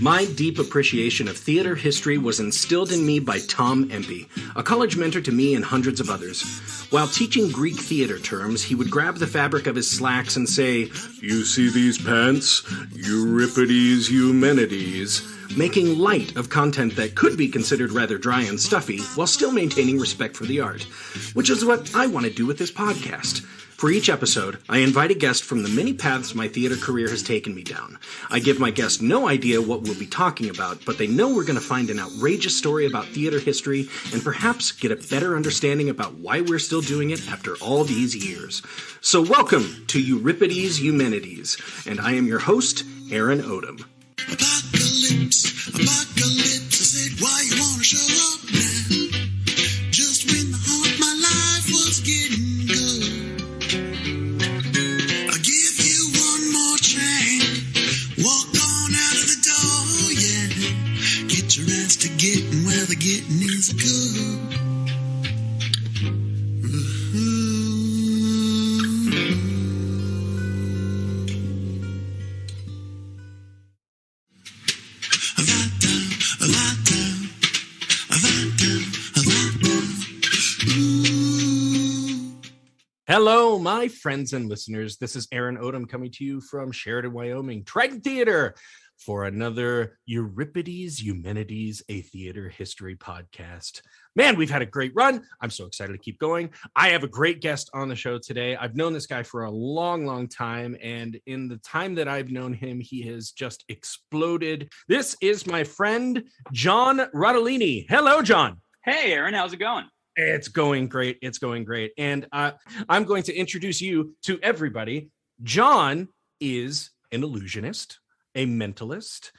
My deep appreciation of theater history was instilled in me by Tom Empey, a college mentor to me and hundreds of others. While teaching Greek theater terms, he would grab the fabric of his slacks and say, "You see these pants? Euripides Eumenides," making light of content that could be considered rather dry and stuffy while still maintaining respect for the art, which is what I want to do with this podcast. For each episode, I invite a guest from the many paths my theater career has taken me down. I give my guest no idea what we'll be talking about, but they know we're going to find an outrageous story about theater history and perhaps get a better understanding about why we're still doing it after all these years. So welcome to Euripides Eumenides, and I am your host, Aaron Odom. Apocalypse, apocalypse, I said, why you wanna show up now? Just when the heart of my life was getting good. I'll give you one more chance. Walk on out of the door, yeah. Get your ass to getting where the getting is good. Hello, my friends and listeners. This is Aaron Odom coming to you from Sheridan, Wyoming, Trident Theater for another Euripides Eumenides, a theater history podcast. Man, we've had a great run. I'm so excited to keep going. I have a great guest on the show today. I've known this guy for a long, long time, and in the time that I've known him, he has just exploded. This is my friend, John Rotellini. Hello, John. Hey, Aaron, how's it going? It's going great. It's going great. And I'm going to introduce you to everybody. John is an illusionist, a mentalist,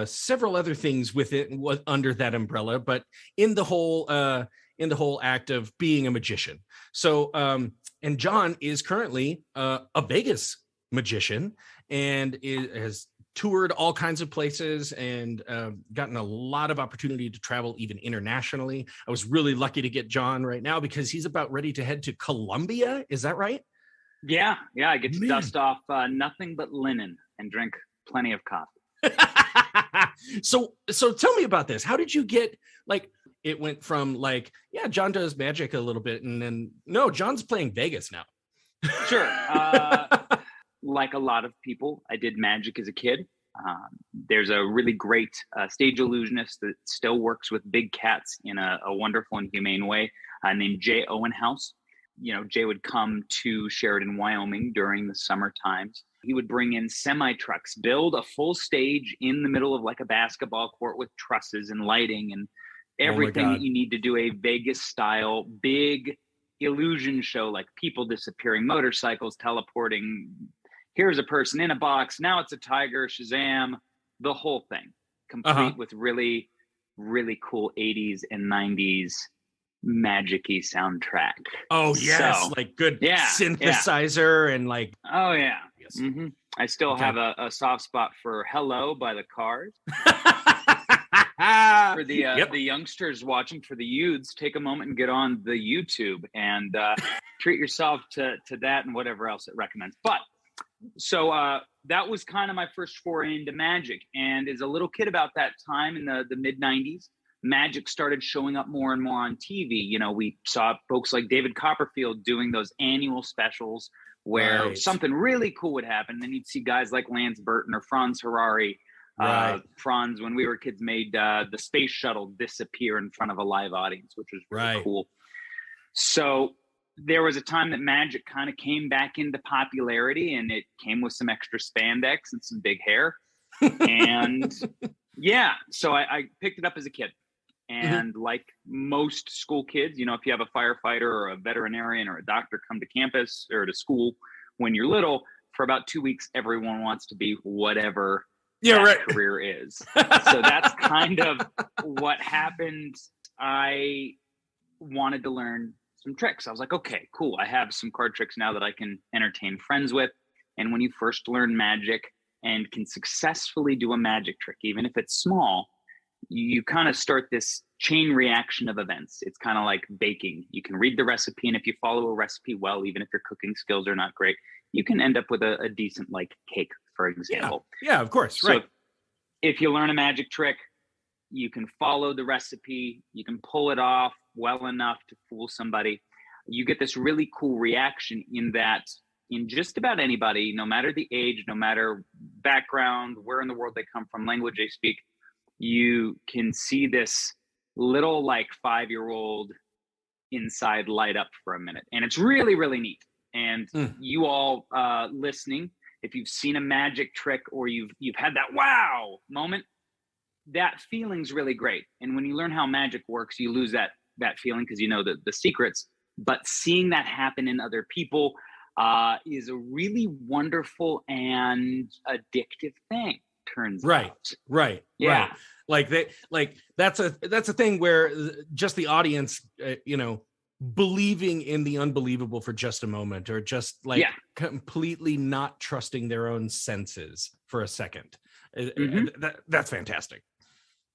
several other things under that umbrella, but in the whole act of being a magician. So, and John is currently a Vegas magician and has toured all kinds of places and gotten a lot of opportunity to travel even internationally. I was really lucky to get John right now because he's about ready to head to Colombia. Is that right? Yeah. I get to dust off nothing but linen and drink plenty of coffee. So tell me about this. How did you get, it went from John does magic a little bit and then, no, John's playing Vegas now. Sure. Like a lot of people, I did magic as a kid. There's a really great stage illusionist that still works with big cats in a wonderful and humane way named Jay Owenhouse. You know, Jay would come to Sheridan, Wyoming during the summer times. He would bring in semi-trucks, build a full stage in the middle of like a basketball court with trusses and lighting and everything that you need to do a Vegas-style big illusion show, like people disappearing, motorcycles teleporting. Here's a person in a box. Now it's a tiger, Shazam, the whole thing, complete with really, really cool 80s and 90s magic-y soundtrack. Oh, yes. So, good synthesizer and Oh, yeah. Yes. Mm-hmm. I still have a soft spot for Hello by the Cars. For the youngsters watching, for the youths, take a moment and get on the YouTube and treat yourself to that and whatever else it recommends. But so that was kind of my first foray into magic. And as a little kid about that time in the mid 90s, magic started showing up more and more on TV. You know, we saw folks like David Copperfield doing those annual specials where something really cool would happen. And then you'd see guys like Lance Burton or Franz Harari. Franz, when we were kids, made the space shuttle disappear in front of a live audience, which was really cool. So there was a time that magic kind of came back into popularity, and it came with some extra spandex and some big hair. And so I picked it up as a kid. And like most school kids, you know, if you have a firefighter or a veterinarian or a doctor come to campus or to school when you're little, for about 2 weeks, everyone wants to be whatever career is. So that's kind of what happened. I wanted to learn some tricks. I was like, okay, cool. I have some card tricks now that I can entertain friends with. And when you first learn magic and can successfully do a magic trick, even if it's small, you kind of start this chain reaction of events. It's kind of like baking. You can read the recipe, and if you follow a recipe well, even if your cooking skills are not great, you can end up with a decent like cake, for example. Yeah, of course. So if you learn a magic trick, you can follow the recipe, you can pull it off well enough to fool somebody. You get this really cool reaction in just about anybody, no matter the age, no matter background, where in the world they come from, language they speak, you can see this little like 5-year-old inside light up for a minute. And it's really, really neat. And you all listening, if you've seen a magic trick or you've had that wow moment, that feeling's really great. And when you learn how magic works, you lose that feeling because you know the secrets. But seeing that happen in other people is a really wonderful and addictive thing. Turns out. Right. That's a thing where just the audience, believing in the unbelievable for just a moment, or just completely not trusting their own senses for a second. That's fantastic.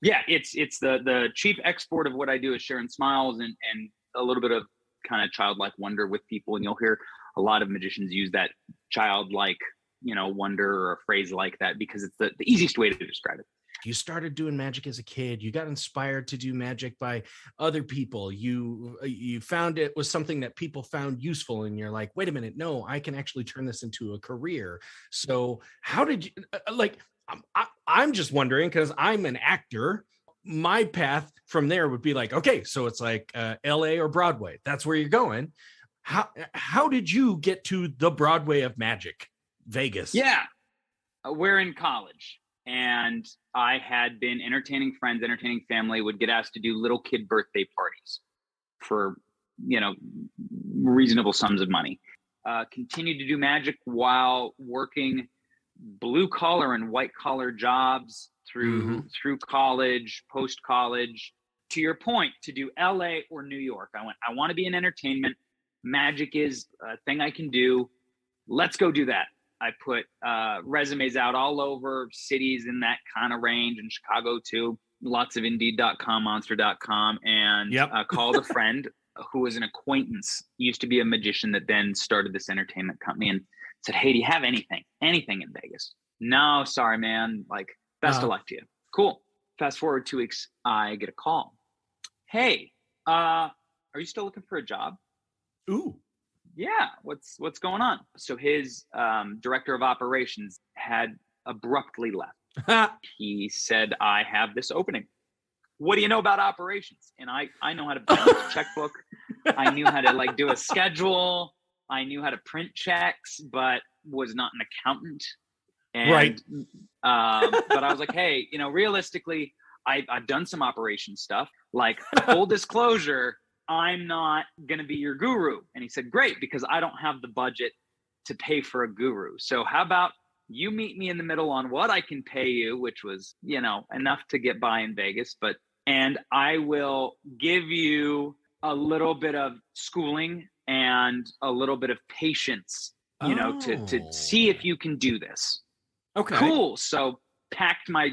Yeah, it's the chief export of what I do is sharing smiles and a little bit of kind of childlike wonder with people. And you'll hear a lot of magicians use that childlike, wonder, or a phrase like that, because it's the easiest way to describe it. You started doing magic as a kid. You got inspired to do magic by other people. You found it was something that people found useful, and you're like, wait a minute, no, I can actually turn this into a career. So how did you I'm just wondering, because I'm an actor. My path from there would be like, okay, so it's like LA or Broadway. That's where you're going. How did you get to the Broadway of magic, Vegas? Yeah, we're in college, and I had been entertaining friends, entertaining family, would get asked to do little kid birthday parties for, reasonable sums of money. Continued to do magic while working blue collar and white collar jobs through college, post college. To your point, to do LA or New York, I want to be in entertainment. Magic is a thing I can do. Let's go do that. I put resumes out all over cities in that kind of range, in Chicago too. Lots of Indeed.com, Monster.com, and called a friend who was an acquaintance, used to be a magician that then started this entertainment company, and said, hey, do you have anything in Vegas? No, sorry, man. Like, best of luck to you. Cool. Fast forward 2 weeks, I get a call. Hey, are you still looking for a job? Ooh. Yeah. What's going on? So his director of operations had abruptly left. He said, I have this opening. What do you know about operations? And I know how to balance a checkbook. I knew how to do a schedule. I knew how to print checks, but was not an accountant. And, right. But I was like, hey, realistically, I've done some operation stuff. Like, full disclosure, I'm not going to be your guru. And he said, great, because I don't have the budget to pay for a guru. So how about you meet me in the middle on what I can pay you, which was, enough to get by in Vegas, and I will give you a little bit of schooling and a little bit of patience, to see if you can do this. Okay. Cool. So packed my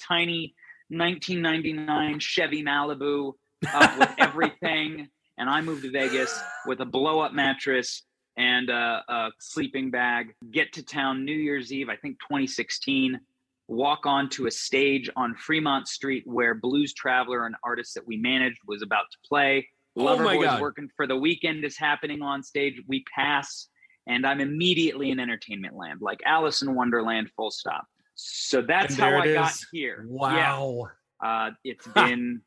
tiny 1999 Chevy Malibu up with everything. And I moved to Vegas with a blow up mattress and a sleeping bag. Get to town New Year's Eve, I think 2016, walk onto a stage on Fremont Street where Blues Traveler, an artist that we managed, was about to play. Loverboy's Working for the Weekend is happening on stage. We pass, and I'm immediately in entertainment land, like Alice in Wonderland, full stop. So that's how I got here. Wow. Yeah. It's been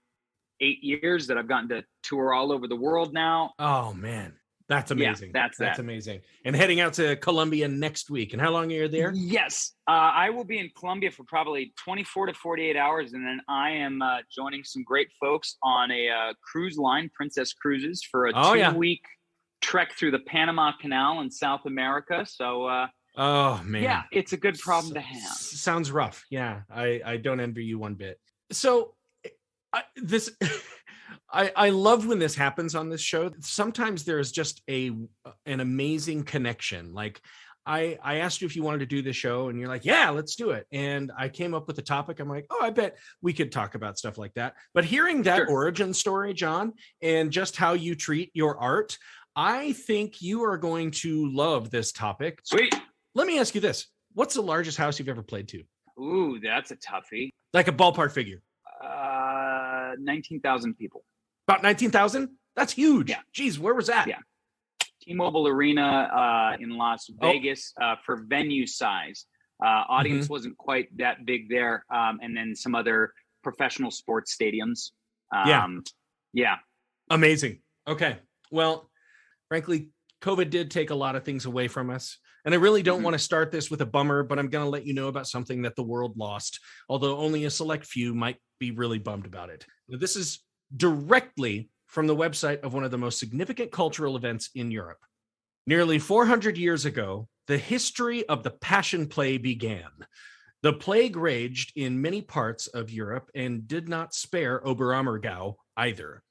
8 years that I've gotten to tour all over the world now. Oh, man. That's amazing. Yeah, that's amazing. And heading out to Colombia next week. And how long are you there? Yes. I will be in Colombia for probably 24 to 48 hours. And then I am joining some great folks on a cruise line, Princess Cruises, for a 2-week trek through the Panama Canal in South America. So, oh, man. Yeah, it's a good problem to have. Sounds rough. Yeah, I don't envy you one bit. So I love when this happens on this show. Sometimes there's just an amazing connection. Like I asked you if you wanted to do this show and you're like, yeah, let's do it. And I came up with a topic. I'm like, oh, I bet we could talk about stuff like that. But hearing that origin story, John, and just how you treat your art, I think you are going to love this topic. Sweet. Let me ask you this. What's the largest house you've ever played to? Ooh, that's a toughie. Like a ballpark figure. 19,000 people. About 19,000? That's huge. Yeah. Geez, where was that? Yeah. T-Mobile Arena in Las Vegas for venue size. Audience wasn't quite that big there. And then some other professional sports stadiums. Yeah. Amazing. Okay. Well, frankly, COVID did take a lot of things away from us. And I really don't want to start this with a bummer, but I'm going to let you know about something that the world lost, although only a select few might be really bummed about it. Now, this is directly from the website of one of the most significant cultural events in Europe. Nearly 400 years ago, the history of the Passion Play began. The plague raged in many parts of Europe and did not spare Oberammergau either.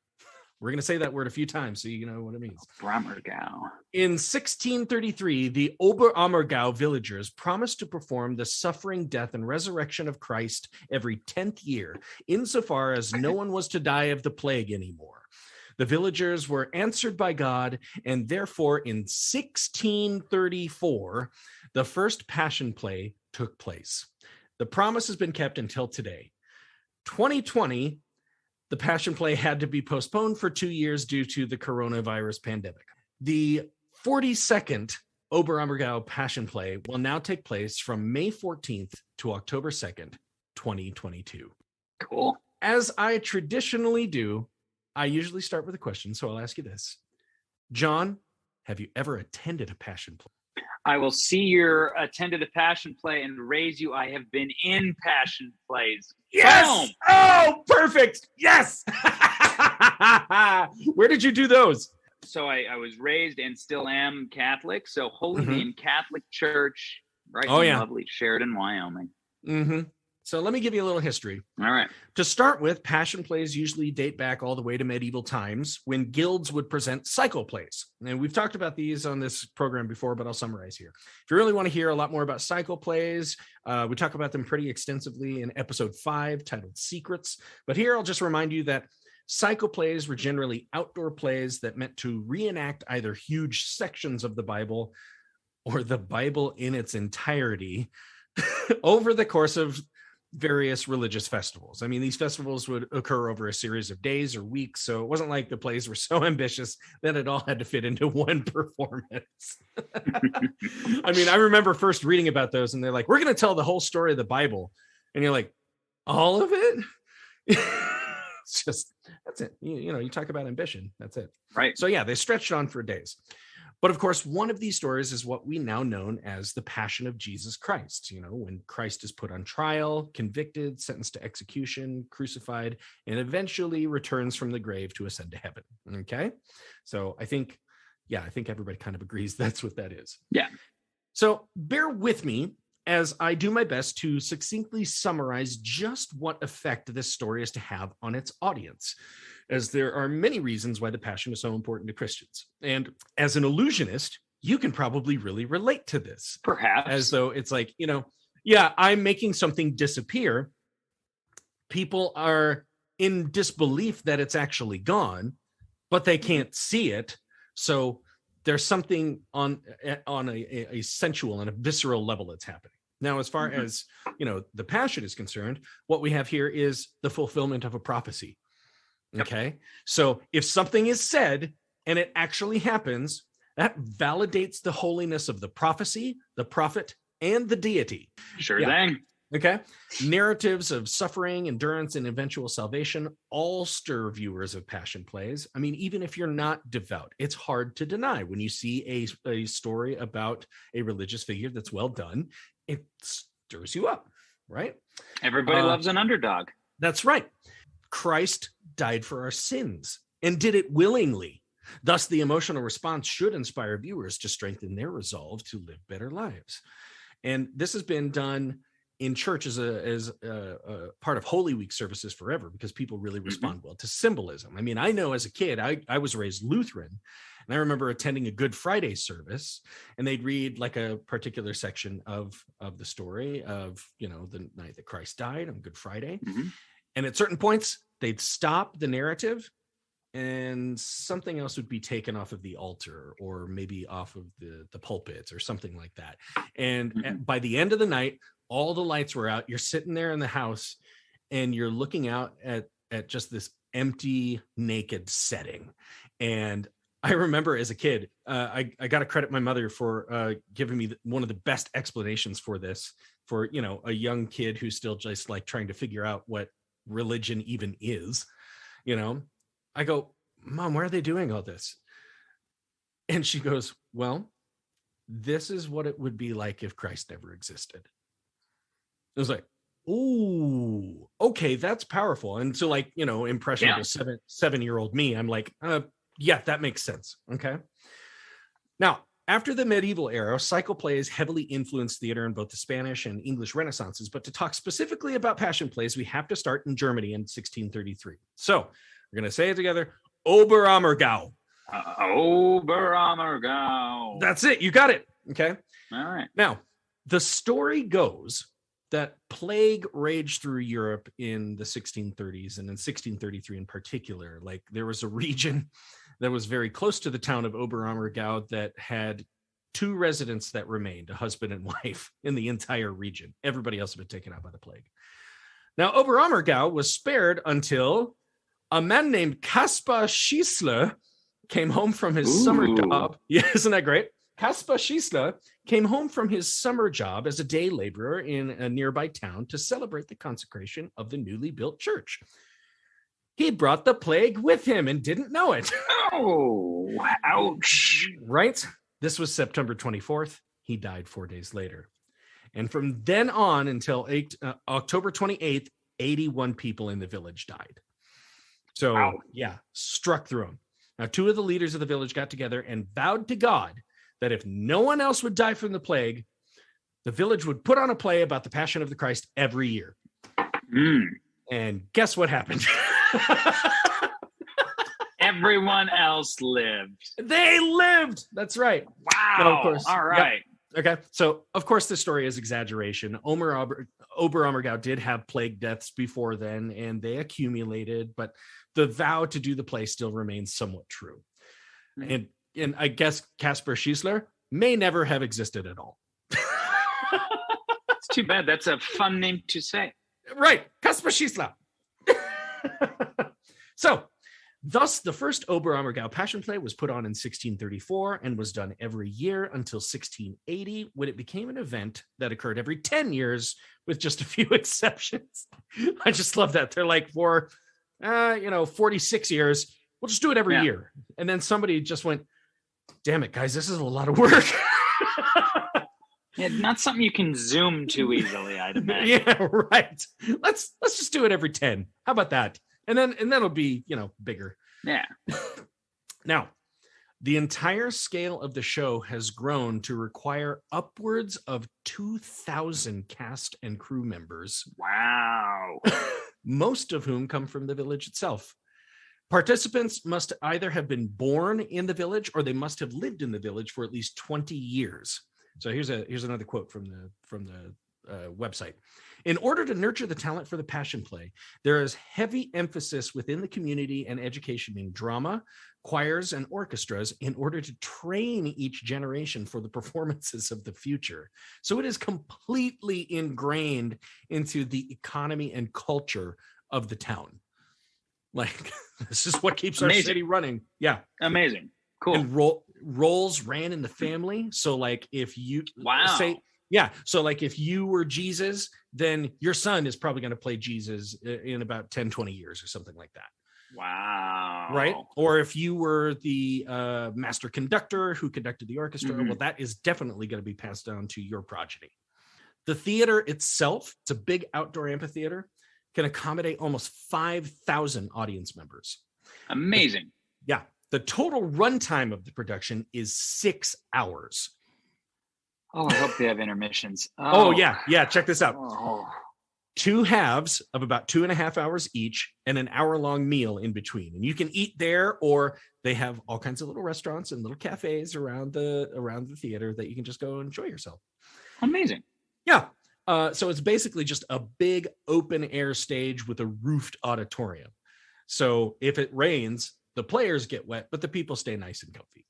We're going to say that word a few times so you know what it means. Oberammergau. In 1633, the Oberammergau villagers promised to perform the suffering, death, and resurrection of Christ every 10th year, insofar as no one was to die of the plague anymore. The villagers were answered by God, and therefore in 1634, the first Passion Play took place. The promise has been kept until today. 2020, the Passion Play had to be postponed for 2 years due to the coronavirus pandemic. The 42nd Oberammergau Passion Play will now take place from May 14th to October 2nd, 2022. Cool. As I traditionally do, I usually start with a question, so I'll ask you this. John, have you ever attended a Passion Play? I will see your attended a Passion Play and raise you. I have been in Passion Plays. Yes! Boom! Oh, perfect! Yes! Where did you do those? So I was raised and still am Catholic. So Holy Name Catholic Church, right in lovely Sheridan, Wyoming. So let me give you a little history. All right. To start with, Passion Plays usually date back all the way to medieval times when guilds would present cycle plays. And we've talked about these on this program before, but I'll summarize here. If you really want to hear a lot more about cycle plays, we talk about them pretty extensively in episode 5 titled Secrets. But here I'll just remind you that cycle plays were generally outdoor plays that meant to reenact either huge sections of the Bible or the Bible in its entirety over the course of various religious festivals. I mean, these festivals would occur over a series of days or weeks, so it wasn't like the plays were so ambitious that it all had to fit into one performance. I mean, I remember first reading about those and they're like, we're going to tell the whole story of the Bible. And you're like, all of it? It's just, that's it. You know, you talk about ambition. That's it. Right. So yeah, they stretched on for days. But of course, one of these stories is what we now know as the Passion of Jesus Christ, you know, when Christ is put on trial, convicted, sentenced to execution, crucified, and eventually returns from the grave to ascend to heaven. Okay. So I think everybody kind of agrees that's what that is. Yeah. So bear with me as I do my best to succinctly summarize just what effect this story is to have on its audience, as there are many reasons why the Passion is so important to Christians. And as an illusionist, you can probably really relate to this. Perhaps. As though it's like, you know, yeah, I'm making something disappear. People are in disbelief that it's actually gone, but they can't see it. So there's something on a sensual and a visceral level that's happening. Now, as far as, you know, the Passion is concerned, what we have here is the fulfillment of a prophecy. Okay. So if something is said and it actually happens, that validates the holiness of the prophecy, the prophet, and the deity. Sure thing. Okay. Narratives of suffering, endurance, and eventual salvation all stir viewers of Passion Plays. I mean, even if you're not devout, it's hard to deny when you see a story about a religious figure that's well done, it stirs you up, right? Everybody loves an underdog. That's right. Christ died for our sins and did it willingly. Thus, the emotional response should inspire viewers to strengthen their resolve to live better lives. And this has been done in church as a part of Holy Week services forever, because people really respond well to symbolism. I mean, I know as a kid, I was raised Lutheran, and I remember attending a Good Friday service, and they'd read like a particular section of the story of, you know, the night that Christ died on Good Friday. And at certain points, they'd stop the narrative and something else would be taken off of the altar or maybe off of the pulpit or something like that. And by the end of the night, all the lights were out. You're sitting there in the house and you're looking out at just this empty, naked setting. And I remember as a kid, I got to credit my mother for giving me one of the best explanations for this, for, you know, a young kid who's still just like trying to figure out what religion even is. You know, I go, Mom, why are they doing all this? And she goes, well, this is what it would be like if Christ never existed. I was like, oh, okay, that's powerful. And so, like, you know, impressionable 7-year-old me, I'm like, yeah, that makes sense. Okay. Now, after the medieval era, cycle plays heavily influenced theater in both the Spanish and English Renaissances. But to talk specifically about passion plays, we have to start in Germany in 1633. So we're going to say it together. Oberammergau. Oberammergau. That's it. You got it. Okay. All right. Now, the story goes that plague raged through Europe in the 1630s, and in 1633 in particular. Like, there was a region that was very close to the town of Oberammergau that had 2 residents that remained, a husband and wife, in the entire region. Everybody else had been taken out by the plague. Now, Oberammergau was spared until a man named Kaspar Schießler came home from his summer job. Yeah, isn't that great? Kaspar Schießler came home from his summer job as a day laborer in a nearby town to celebrate the consecration of the newly built church. He brought the plague with him and didn't know it. Oh, ouch. Right? This was September 24th. He died 4 days later. And from then on until October 28th, 81 people in the village died. So, yeah, struck through him. Now, 2 of the leaders of the village got together and vowed to God that if no one else would die from the plague, the village would put on a play about the Passion of the Christ every year. And guess what happened? Everyone else lived. They lived. That's right. Wow. Now, of course, all right. Yep. Okay. So, of course, this story is exaggeration. Oberammergau did have plague deaths before then, and they accumulated, but the vow to do the play still remains somewhat true. And I guess Kaspar Schießler may never have existed at all. It's too bad. That's a fun name to say. Right. Kaspar Schießler. So, thus, the first Oberammergau Passion Play was put on in 1634 and was done every year until 1680, when it became an event that occurred every 10 years with just a few exceptions. I just love that. They're like, for 46 years, we'll just do it every year. And then somebody just went, damn it, guys, this is a lot of work. Yeah, not something you can zoom too easily, I'd imagine. Yeah, right. Let's just do it every 10. How about that? And then it'll be, bigger. Yeah. Now, the entire scale of the show has grown to require upwards of 2,000 cast and crew members. Wow. Most of whom come from the village itself. Participants must either have been born in the village or they must have lived in the village for at least 20 years. So here's another quote from the website. In order to nurture the talent for the Passion Play, there is heavy emphasis within the community and education in drama, choirs, and orchestras in order to train each generation for the performances of the future. So it is completely ingrained into the economy and culture of the town. Like, this is what keeps our city running. Yeah. Amazing. Cool. And roles ran in the family. So like if you if you were Jesus, then your son is probably going to play Jesus in about 10, 20 years or something like that. Wow. Right. Or if you were the master conductor who conducted the orchestra, well, that is definitely going to be passed down to your progeny. The theater itself, it's a big outdoor amphitheater, can accommodate almost 5,000 audience members. Amazing. The total runtime of the production is 6 hours. Oh, I hope they have intermissions. Oh yeah. Check this out. Oh. 2 halves of about 2.5 hours each and an hour-long meal in between. And you can eat there, or they have all kinds of little restaurants and little cafes around the theater that you can just go enjoy yourself. Amazing. Yeah. So it's basically just a big open air stage with a roofed auditorium. So if it rains, the players get wet, but the people stay nice and comfy.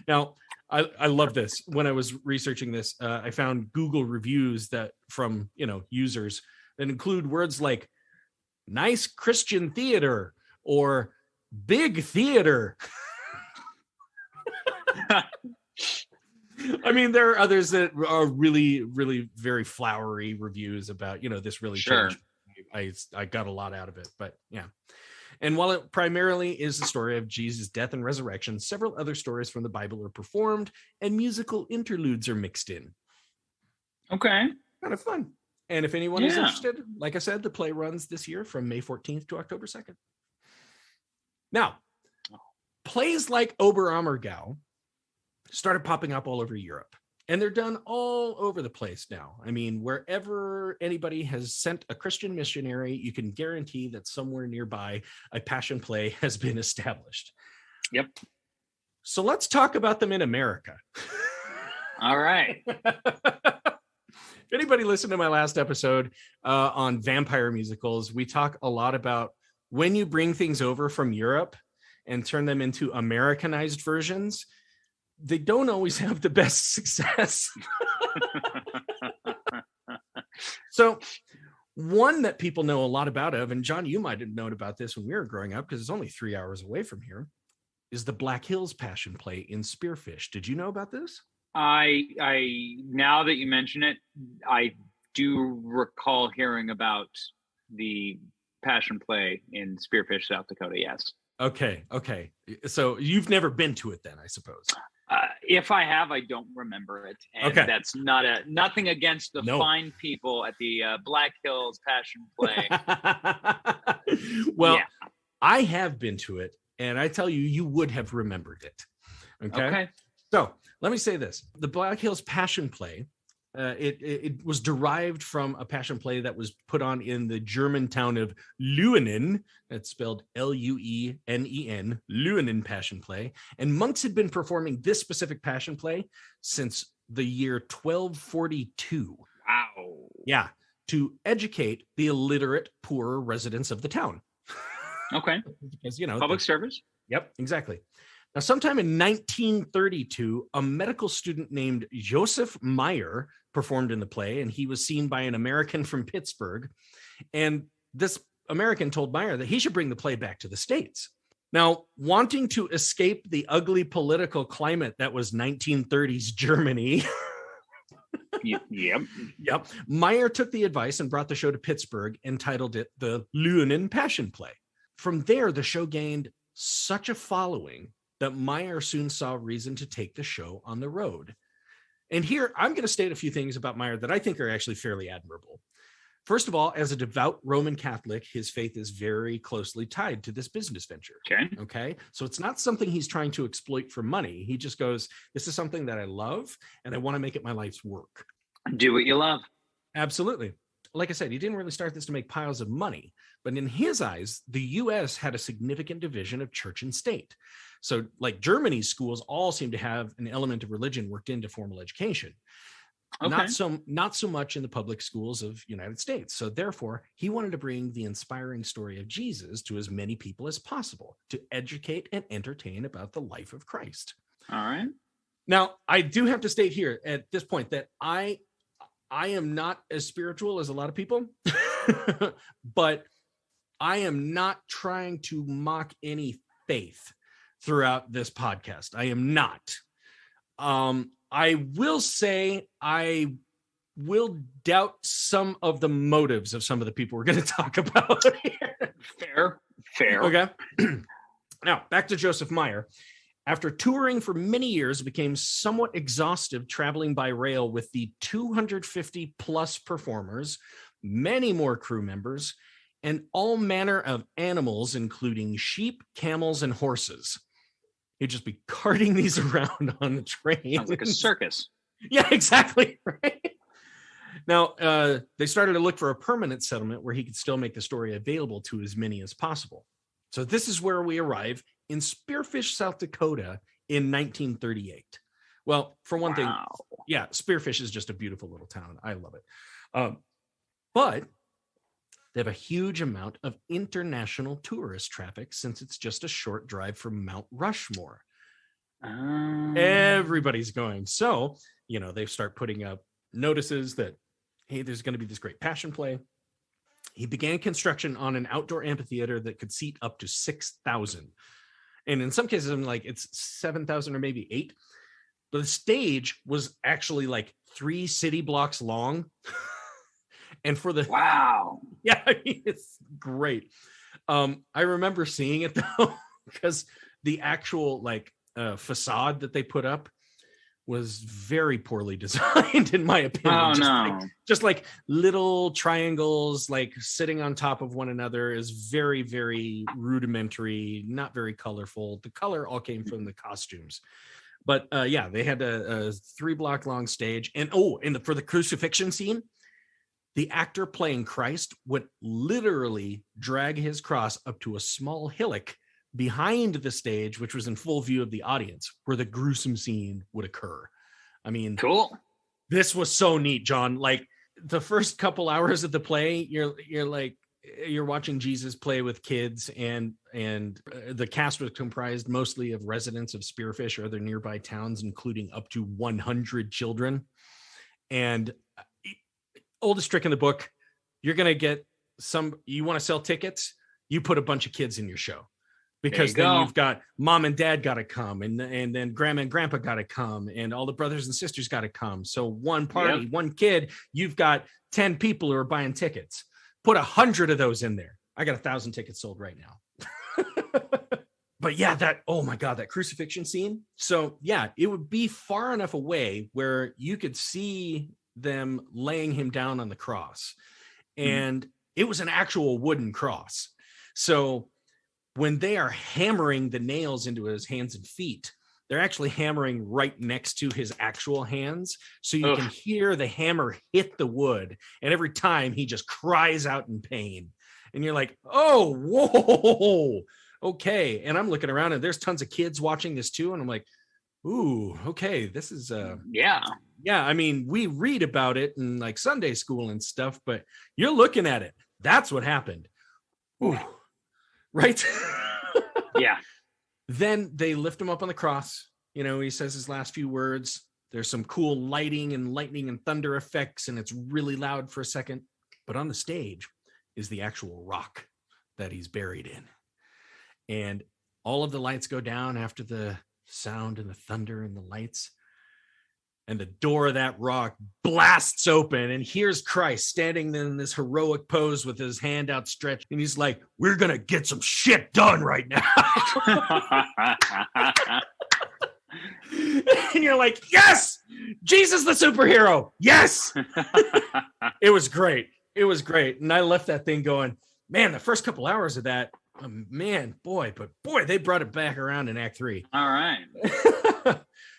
Now, I love this. When I was researching this, I found Google reviews that from users that include words like nice Christian theater or big theater. I mean, there are others that are really, really very flowery reviews about, this really changed. I got a lot out of it, but yeah. And while it primarily is the story of Jesus' death and resurrection, several other stories from the Bible are performed and musical interludes are mixed in. Okay. Kind of fun. And if anyone is interested, like I said, the play runs this year from May 14th to October 2nd. Now, plays like Oberammergau started popping up all over Europe. And they're done all over the place now. I mean, wherever anybody has sent a Christian missionary, you can guarantee that somewhere nearby a passion play has been established. Yep. So let's talk about them in America. All right. If anybody listened to my last episode on vampire musicals, we talk a lot about when you bring things over from Europe and turn them into Americanized versions, they don't always have the best success. So one that people know a lot about and John, you might have known about this when we were growing up because it's only 3 hours away from here, is the Black Hills Passion Play in Spearfish. Did you know about this? I now that you mention it, I do recall hearing about the Passion Play in Spearfish, South Dakota. Yes. Okay. So you've never been to it then, I suppose. If I have, I don't remember it. And that's nothing against the fine people at the Black Hills Passion Play. Well, I have been to it, and I tell you, you would have remembered it. Okay. So let me say this. The Black Hills Passion Play, it was derived from a passion play that was put on in the German town of Luenen. That's spelled Luenen, Luenen Passion Play. And monks had been performing this specific passion play since the year 1242. Wow. Yeah, to educate the illiterate, poor residents of the town. Okay. Because, public service. Yep, exactly. Now, sometime in 1932, a medical student named Joseph Meyer performed in the play, and he was seen by an American from Pittsburgh. And this American told Meyer that he should bring the play back to the States. Now, wanting to escape the ugly political climate that was 1930s Germany. Yep. Meyer took the advice and brought the show to Pittsburgh and titled it the Luenen Passion Play. From there, the show gained such a following that Meyer soon saw reason to take the show on the road. And here, I'm going to state a few things about Meyer that I think are actually fairly admirable. First of all, as a devout Roman Catholic, his faith is very closely tied to this business venture. Okay. So it's not something he's trying to exploit for money. He just goes, this is something that I love, and I want to make it my life's work. Do what you love. Absolutely. Like I said, he didn't really start this to make piles of money, but in his eyes, the U.S. had a significant division of church and state. So like Germany's schools all seem to have an element of religion worked into formal education. Okay. Not so much in the public schools of United States. So therefore, he wanted to bring the inspiring story of Jesus to as many people as possible to educate and entertain about the life of Christ. All right. Now, I do have to state here at this point that I am not as spiritual as a lot of people, but I am not trying to mock any faith throughout this podcast. I am not. I will say I will doubt some of the motives of some of the people we're going to talk about here. Fair. Okay. Now, back to Joseph Meyer. After touring for many years, it became somewhat exhaustive traveling by rail with the 250 plus performers, many more crew members, and all manner of animals, including sheep, camels, and horses. He'd just be carting these around on the train. Sounds like a circus. Yeah, exactly. Right. Now, they started to look for a permanent settlement where he could still make the story available to as many as possible. So this is where we arrive in Spearfish, South Dakota in 1938. Well, for one thing, yeah, Spearfish is just a beautiful little town. I love it. But they have a huge amount of international tourist traffic since it's just a short drive from Mount Rushmore. Everybody's going. So, they start putting up notices that, hey, there's going to be this great passion play. He began construction on an outdoor amphitheater that could seat up to 6,000. And in some cases, I'm like, it's 7,000 or maybe 8. But the stage was actually like 3 city blocks long. And for the wow, yeah, I mean, it's great. I remember seeing it though, because the actual facade that they put up was very poorly designed, in my opinion. Oh, just like little triangles, like sitting on top of one another, is very, very rudimentary, not very colorful. The color all came from the costumes. But yeah, they had a 3-block long stage. And for the crucifixion scene, the actor playing Christ would literally drag his cross up to a small hillock behind the stage, which was in full view of the audience, where the gruesome scene would occur. I mean, cool. This was so neat, John. Like the first couple hours of the play, you're watching Jesus play with kids, and the cast was comprised mostly of residents of Spearfish or other nearby towns, including up to 100 children. And oldest trick in the book, you're going to get you want to sell tickets, you put a bunch of kids in your show, because then you've got mom and dad got to come, and then grandma and grandpa got to come, and all the brothers and sisters got to come. So one party, one kid, you've got 10 people who are buying tickets. Put 100 of those in there. I got 1,000 tickets sold right now. But yeah, oh my God, that crucifixion scene. So yeah, it would be far enough away where you could see them laying him down on the cross. And it was an actual wooden cross. So when they are hammering the nails into his hands and feet, they're actually hammering right next to his actual hands. So you can hear the hammer hit the wood. And every time he just cries out in pain. And you're like, oh, whoa, okay. And I'm looking around and there's tons of kids watching this too. And I'm like, ooh, okay, this is yeah. I mean, we read about it in like Sunday school and stuff, but you're looking at it. That's what happened. Ooh. Right? Yeah. Then they lift him up on the cross. He says his last few words. There's some cool lighting and lightning and thunder effects, and it's really loud for a second. But on the stage is the actual rock that he's buried in. And all of the lights go down after the sound and the thunder and the lights. And the door of that rock blasts open, and here's Christ standing in this heroic pose with his hand outstretched. And he's like, we're going to get some shit done right now. And you're like, yes, Jesus, the superhero. Yes. It was great. It was great. And I left that thing going, man, the first couple hours of that, they brought it back around in Act 3. All right.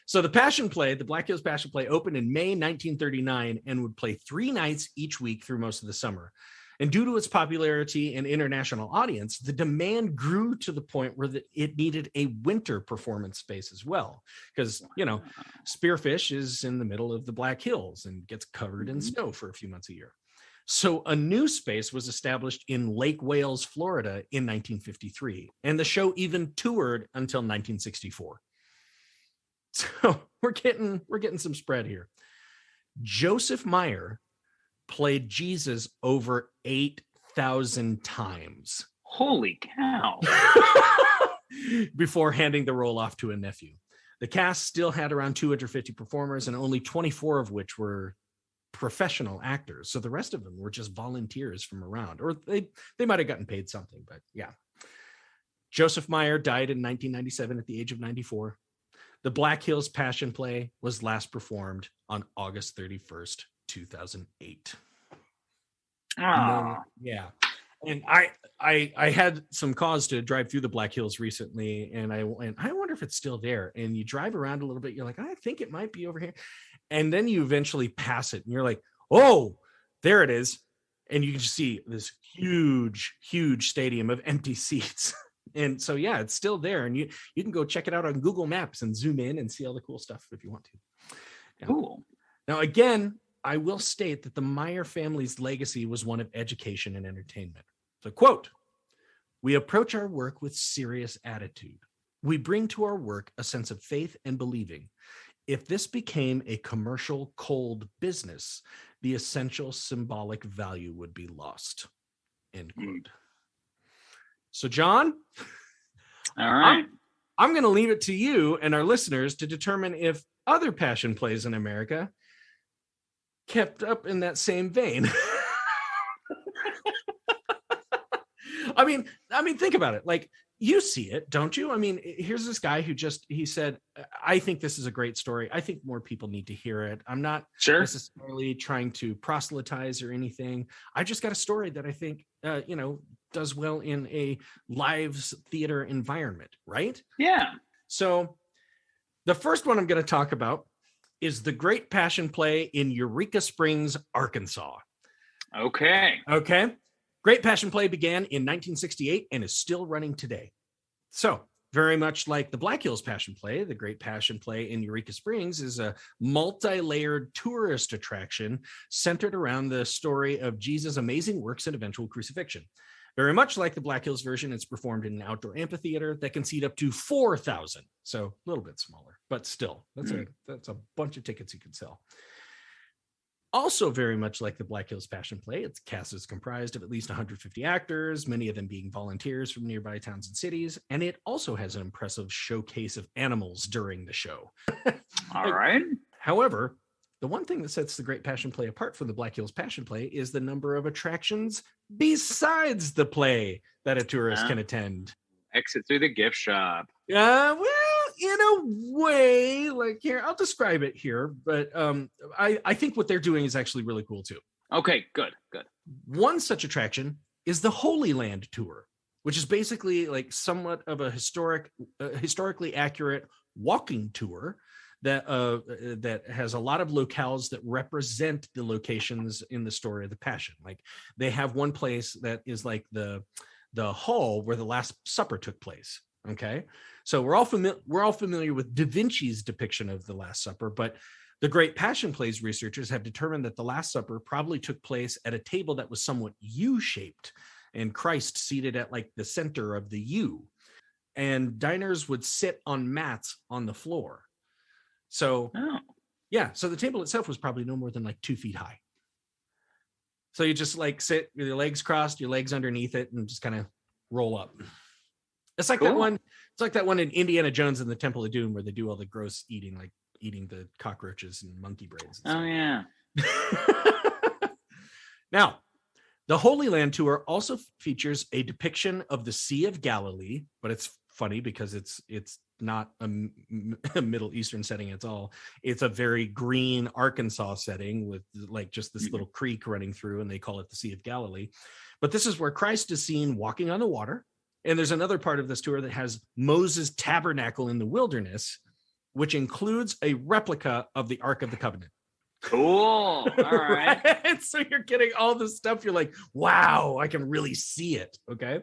So the Passion Play, the Black Hills Passion Play, opened in May 1939 and would play 3 nights each week through most of the summer. And due to its popularity and international audience, the demand grew to the point where it needed a winter performance space as well. Because, Spearfish is in the middle of the Black Hills and gets covered in snow for a few months a year. So a new space was established in Lake Wales, Florida in 1953. And the show even toured until 1964. So we're getting some spread here. Joseph Meyer played Jesus over 8,000 times. Holy cow. Before handing the role off to a nephew. The cast still had around 250 performers, and only 24 of which were professional actors. So the rest of them were just volunteers from around, or they might have gotten paid something, but yeah. Joseph Meyer died in 1997 at the age of 94. The Black Hills Passion Play was last performed on August 31st, 2008. Yeah. And I had some cause to drive through the Black Hills recently, and I wonder if it's still there. And you drive around a little bit, you're like, I think it might be over here. And then you eventually pass it, and you're like, oh, there it is. And you can just see this huge, huge stadium of empty seats. And so, yeah, it's still there. And you can go check it out on Google Maps and zoom in and see all the cool stuff if you want to. Yeah. Cool. Now, again, I will state that the Meyer family's legacy was one of education and entertainment. So, quote, we approach our work with serious attitude. We bring to our work a sense of faith and believing. If this became a commercial cold business, the essential symbolic value would be lost. End quote. So, John, All right. I'm going to leave it to you and our listeners to determine if other passion plays in America kept up in that same vein. I mean, think about it. Like, you see it, don't you? I mean, here's this guy who he said, I think this is a great story. I think more people need to hear it. I'm not necessarily trying to proselytize or anything. I just got a story that I think, does well in a live theater environment, right? Yeah. So the first one I'm going to talk about is the Great Passion Play in Eureka Springs, Arkansas. Okay. Great Passion Play began in 1968 and is still running today. So, very much like the Black Hills Passion Play, the Great Passion Play in Eureka Springs is a multi-layered tourist attraction centered around the story of Jesus' amazing works and eventual crucifixion. Very much like the Black Hills version, it's performed in an outdoor amphitheater that can seat up to 4,000. So a little bit smaller, but still, that's a bunch of tickets you can sell. Also very much like the Black Hills Passion Play, its cast is comprised of at least 150 actors, many of them being volunteers from nearby towns and cities, and it also has an impressive showcase of animals during the show. All right. However, the one thing that sets the Great Passion Play apart from the Black Hills Passion Play is the number of attractions besides the play that a tourist can attend. Exit through the gift shop. Well, in a way, like here, I'll describe it here, but I think what they're doing is actually really cool too. Okay, good. One such attraction is the Holy Land Tour, which is basically like somewhat of a historically accurate walking tour that has a lot of locales that represent the locations in the story of the Passion. Like they have one place that is like the hall where the Last Supper took place. Okay, so we're all familiar with Da Vinci's depiction of the Last Supper, but the Great Passion Plays researchers have determined that the Last Supper probably took place at a table that was somewhat U-shaped, and Christ seated at like the center of the U, and diners would sit on mats on the floor. So, so the table itself was probably no more than like 2 feet high. So you just like sit with your legs crossed, your legs underneath it, and just kind of roll up. It's like that one. It's like that one in Indiana Jones and the Temple of Doom where they do all the gross eating, like eating the cockroaches and monkey brains. And yeah. Now, the Holy Land Tour also features a depiction of the Sea of Galilee, but it's funny because it's not a Middle Eastern setting at all. It's a very green Arkansas setting with like just this little creek running through, and they call it the Sea of Galilee. But this is where Christ is seen walking on the water. And there's another part of this tour that has Moses' tabernacle in the wilderness, which includes a replica of the Ark of the Covenant. Cool. All right. Right? So you're getting all this stuff. You're like, wow, I can really see it. Okay.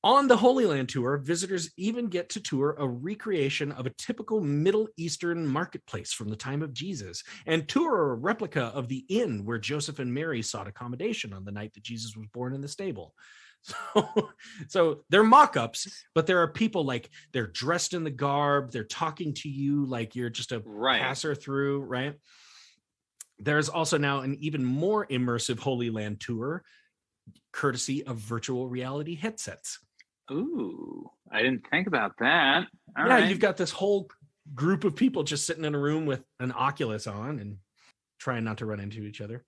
On the Holy Land Tour, visitors even get to tour a recreation of a typical Middle Eastern marketplace from the time of Jesus and tour a replica of the inn where Joseph and Mary sought accommodation on the night that Jesus was born in the stable. So they're mock-ups, but there are people like they're dressed in the garb. They're talking to you like you're just a passer through, right? There's also now an even more immersive Holy Land Tour, courtesy of virtual reality headsets. Ooh, I didn't think about that. All right. You've got this whole group of people just sitting in a room with an Oculus on and trying not to run into each other.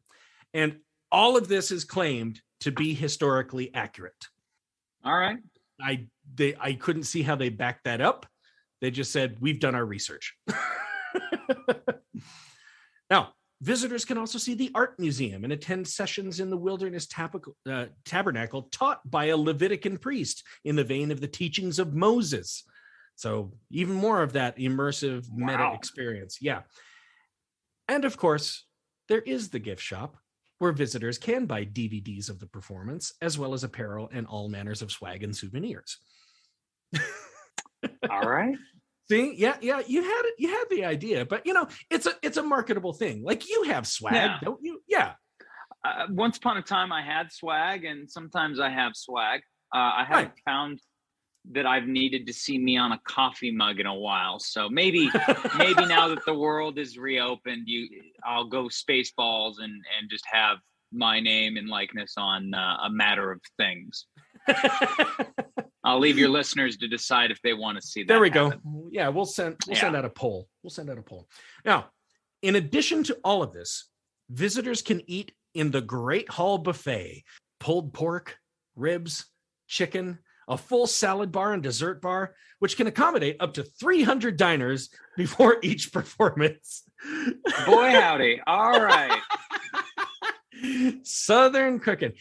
And all of this is claimed to be historically accurate. All right. I couldn't see how they backed that up. They just said, we've done our research. Now, visitors can also see the art museum and attend sessions in the wilderness tabernacle taught by a Levitican priest in the vein of the teachings of Moses. So even more of that immersive meta experience. Yeah. And of course, there is the gift shop, where visitors can buy DVDs of the performance, as well as apparel and all manners of swag and souvenirs. All right. See, you had it. You had the idea, but it's a marketable thing. Like you have swag, don't you? Yeah. Once upon a time, I had swag, and sometimes I have swag. I haven't found that I've needed to see me on a coffee mug in a while. So maybe now that the world is reopened, I'll go Spaceballs and just have my name and likeness on a matter of things. I'll leave your listeners to decide if they want to see that. There we happen. go. Yeah, we'll send out a poll. Now, in addition to all of this, visitors can eat in the Great Hall Buffet: pulled pork, ribs, chicken, a full salad bar and dessert bar, which can accommodate up to 300 diners before each performance. Boy, howdy. All right. Southern cooking.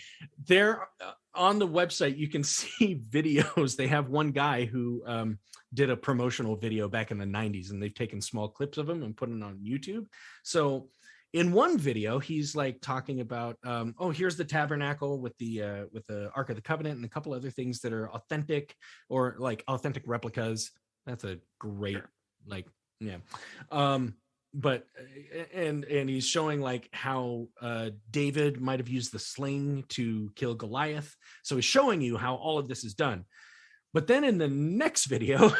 There on the website, you can see videos. They have one guy who did a promotional video back in the 90s, and they've taken small clips of him and put it on YouTube. So in one video, he's like talking about, here's the tabernacle with the Ark of the Covenant and a couple other things that are authentic or like authentic replicas. That's a great, but he's showing like how David might have used the sling to kill Goliath. So he's showing you how all of this is done. But then in the next video,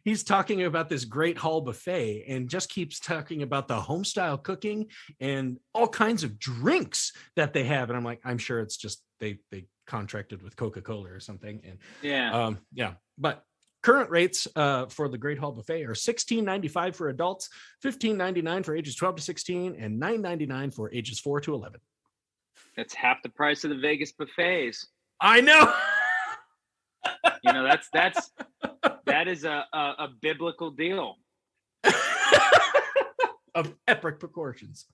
he's talking about this Great Hall Buffet and just keeps talking about the home style cooking and all kinds of drinks that they have. And I'm like, I'm sure it's just they contracted with Coca-Cola or something. And but current rates for the Great Hall Buffet are $16.95 for adults, $15.99 for ages 12 to 16, and $9.99 for ages 4 to 11. That's half the price of the Vegas buffets. I know. That is a biblical deal of epic proportions.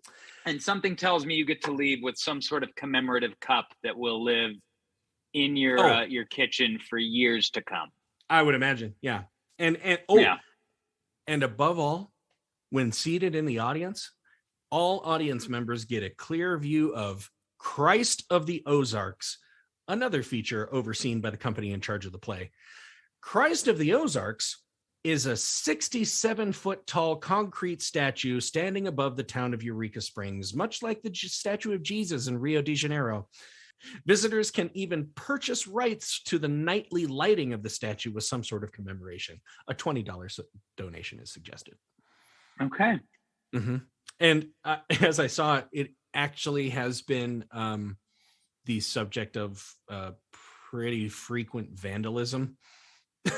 And something tells me you get to leave with some sort of commemorative cup that will live in your kitchen for years to come. I would imagine. Yeah. And above all, when seated in the audience, all audience members get a clear view of Christ of the Ozarks, another feature overseen by the company in charge of the play. Christ of the Ozarks is a 67-foot tall concrete statue standing above the town of Eureka Springs, much like the statue of Jesus in Rio de Janeiro. Visitors can even purchase rights to the nightly lighting of the statue with some sort of commemoration. A $20 donation is suggested. Okay. Mm-hmm. And as I saw, it actually has been the subject of pretty frequent vandalism.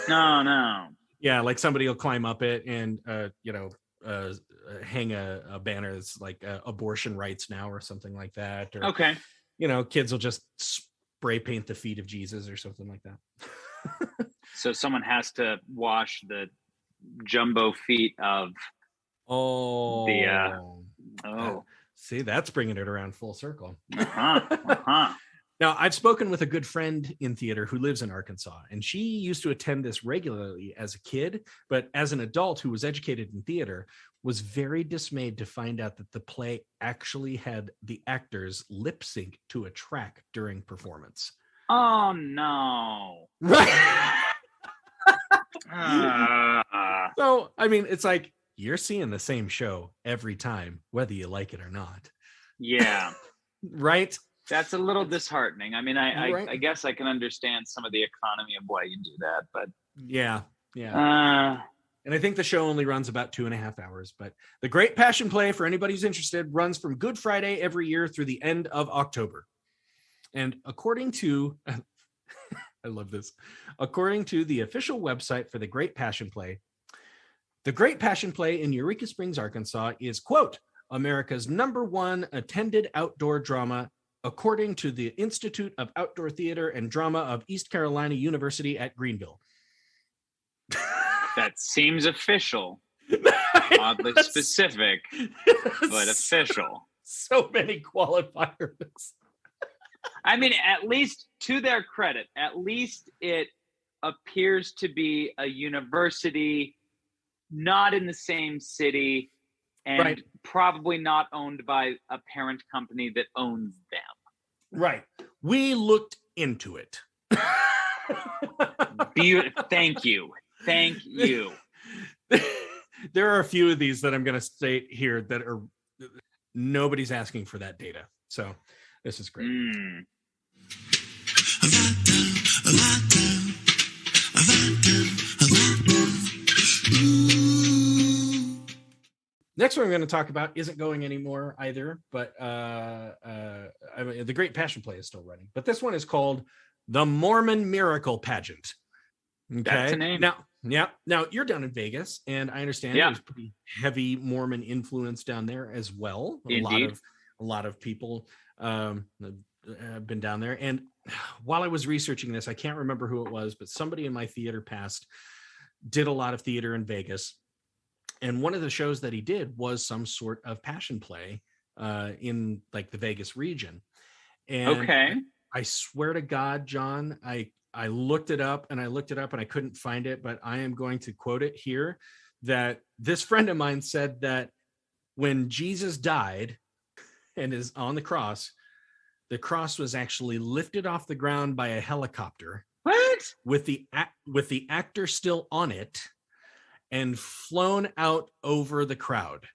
No. Yeah, like somebody will climb up it and hang a banner that's like abortion rights now or something like that. Or, okay. Kids will just spray paint the feet of Jesus or something like that. So someone has to wash the jumbo feet of see, that's bringing it around full circle. Uh-huh. Now, I've spoken with a good friend in theater who lives in Arkansas, and she used to attend this regularly as a kid, but as an adult who was educated in theater, was very dismayed to find out that the play actually had the actors lip sync to a track during performance. Oh, no. Right. So, I mean, it's like, you're seeing the same show every time, whether you like it or not. Yeah. Right? That's a little disheartening. I mean, I guess I can understand some of the economy of why you do that, but yeah. And I think the show only runs about 2.5 hours, but the Great Passion Play, for anybody who's interested, runs from Good Friday every year through the end of October. And according to, I love this, according to the official website for the Great Passion Play, the Great Passion Play in Eureka Springs, Arkansas is, quote, America's #1 attended outdoor drama, according to the Institute of Outdoor Theater and Drama of East Carolina University at Greenville. That seems official. Oddly specific, but official. So many qualifiers. I mean, at least to their credit, at least it appears to be a university not in the same city and probably not owned by a parent company that owns them. Right. We looked into it. Thank you. There are a few of these that I'm going to state here that are nobody's asking for that data. So this is great. Next one I'm going to talk about isn't going anymore either, but the Great Passion Play is still running. But this one is called the Mormon Miracle Pageant. Okay. That's a name. Now you're down in Vegas, and I understand there's pretty heavy Mormon influence down there as well. Indeed. A lot of people have been down there. And while I was researching this, I can't remember who it was, but somebody in my theater past did a lot of theater in Vegas. And one of the shows that he did was some sort of passion play in like the Vegas region. And I swear to God, John, I looked it up and I couldn't find it, but I am going to quote it here, that this friend of mine said that when Jesus died and is on the cross was actually lifted off the ground by a helicopter. What? With the actor still on it and flown out over the crowd.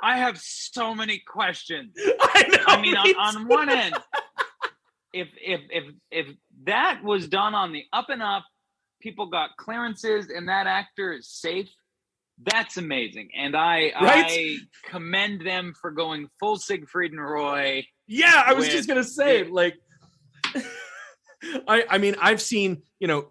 I have so many questions. I mean, on one end, if that was done on the up and up, people got clearances, and that actor is safe, that's amazing. And I commend them for going full Siegfried and Roy. Yeah, I was just gonna say, like, I mean, I've seen,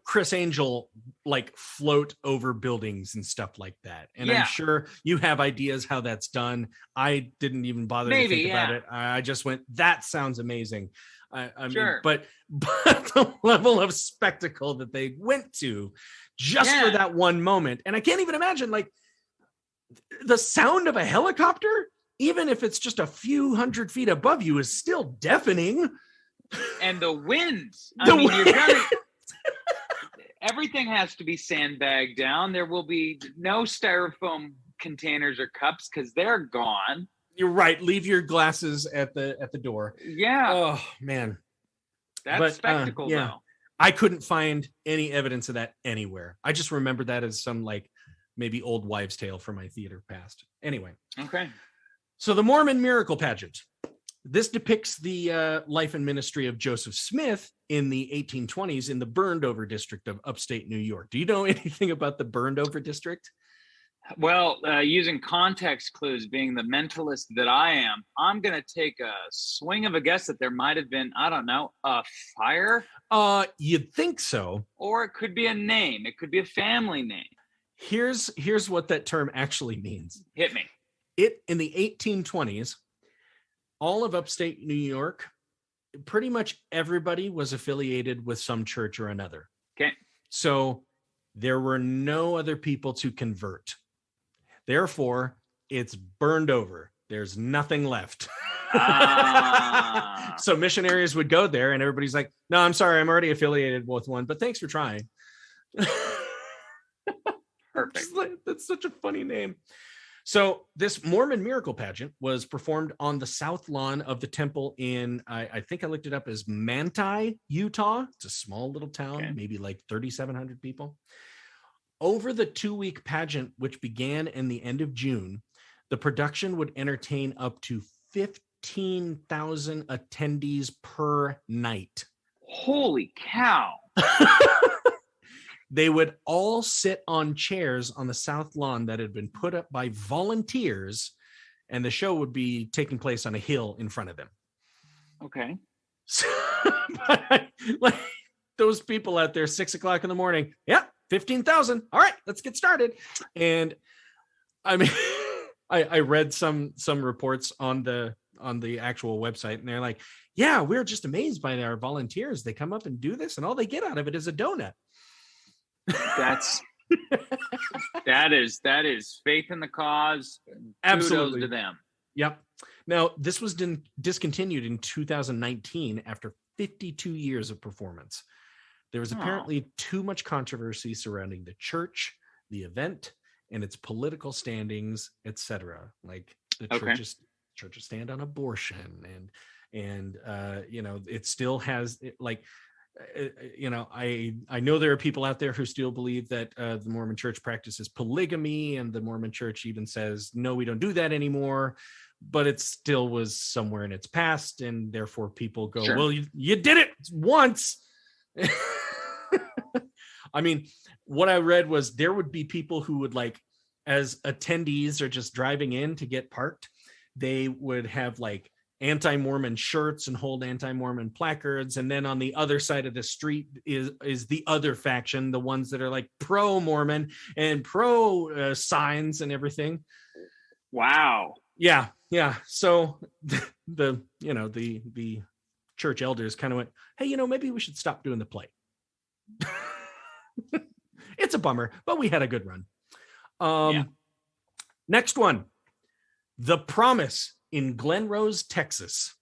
Chris Angel like float over buildings and stuff like that. And I'm sure you have ideas how that's done. I didn't even bother to think about it. I just went, that sounds amazing. I mean, but the level of spectacle that they went to just for that one moment. And I can't even imagine, like, the sound of a helicopter, even if it's just a few hundred feet above you, is still deafening. And the winds. I mean, you're gonna, everything has to be sandbagged down. There will be no styrofoam containers or cups because they're gone. You're right. Leave your glasses at the door. Yeah. Oh man. That's spectacle though. I couldn't find any evidence of that anywhere. I just remember that as some like maybe old wives' tale from my theater past. Anyway. Okay. So the Mormon Miracle Pageant. This depicts the life and ministry of Joseph Smith in the 1820s in the burned over district of upstate New York. Do you know anything about the burned over district? Well, using context clues, being the mentalist that I am, I'm going to take a swing of a guess that there might have been, I don't know, a fire? You'd think so. Or it could be a name. It could be a family name. Here's what that term actually means. Hit me. In the 1820s, all of upstate New York, pretty much everybody was affiliated with some church or another. Okay. So there were no other people to convert. Therefore, it's burned over. There's nothing left. So missionaries would go there and everybody's like, no, I'm sorry, I'm already affiliated with one, but thanks for trying. Perfect. That's such a funny name. So this Mormon Miracle Pageant was performed on the south lawn of the temple in, I think I looked it up as Manti, Utah. It's a small little town, maybe like 3,700 people. Over the 2-week pageant, which began in the end of June, the production would entertain up to 15,000 attendees per night. Holy cow. They would all sit on chairs on the south lawn that had been put up by volunteers, and the show would be taking place on a hill in front of them. Okay. So, like those people out there, 6 o'clock in the morning. Yeah, 15,000. All right, let's get started. And I mean, I read some reports on the actual website, and they're like, yeah, we're just amazed by our volunteers. They come up and do this, and all they get out of it is a donut. That is faith in the cause. Absolutely. Kudos to them. Yep. Now, this was discontinued in 2019 after 52 years of performance. There was apparently too much controversy surrounding the church, the event, and its political standings, etc. Like the churches stand on abortion, and it still has I know there are people out there who still believe that the Mormon church practices polygamy, and the Mormon church even says, no, we don't do that anymore, but it still was somewhere in its past. And therefore people go, well, you did it once. I mean, what I read was there would be people who would like, as attendees are just driving in to get parked, they would have like anti-Mormon shirts and hold anti-Mormon placards. And then on the other side of the street is the other faction, the ones that are like pro-Mormon and pro signs and everything. Wow. Yeah. So the church elders kind of went, hey, maybe we should stop doing the play. It's a bummer, but we had a good run. Next one, The Promise in Glen Rose, Texas.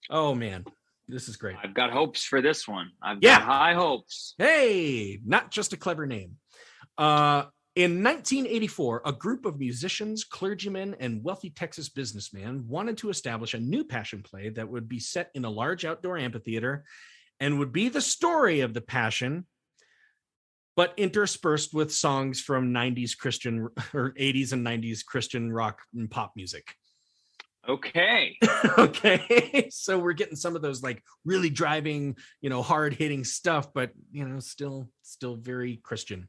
Oh man, this is great. I've got hopes for this one. I've got high hopes. Hey, not just a clever name. In 1984, a group of musicians, clergymen, and wealthy Texas businessmen wanted to establish a new Passion play that would be set in a large outdoor amphitheater and would be the story of the Passion, but interspersed with songs from 90s Christian or 80s and 90s Christian rock and pop music. Okay. Okay. So we're getting some of those like really driving, hard hitting stuff, but still very Christian.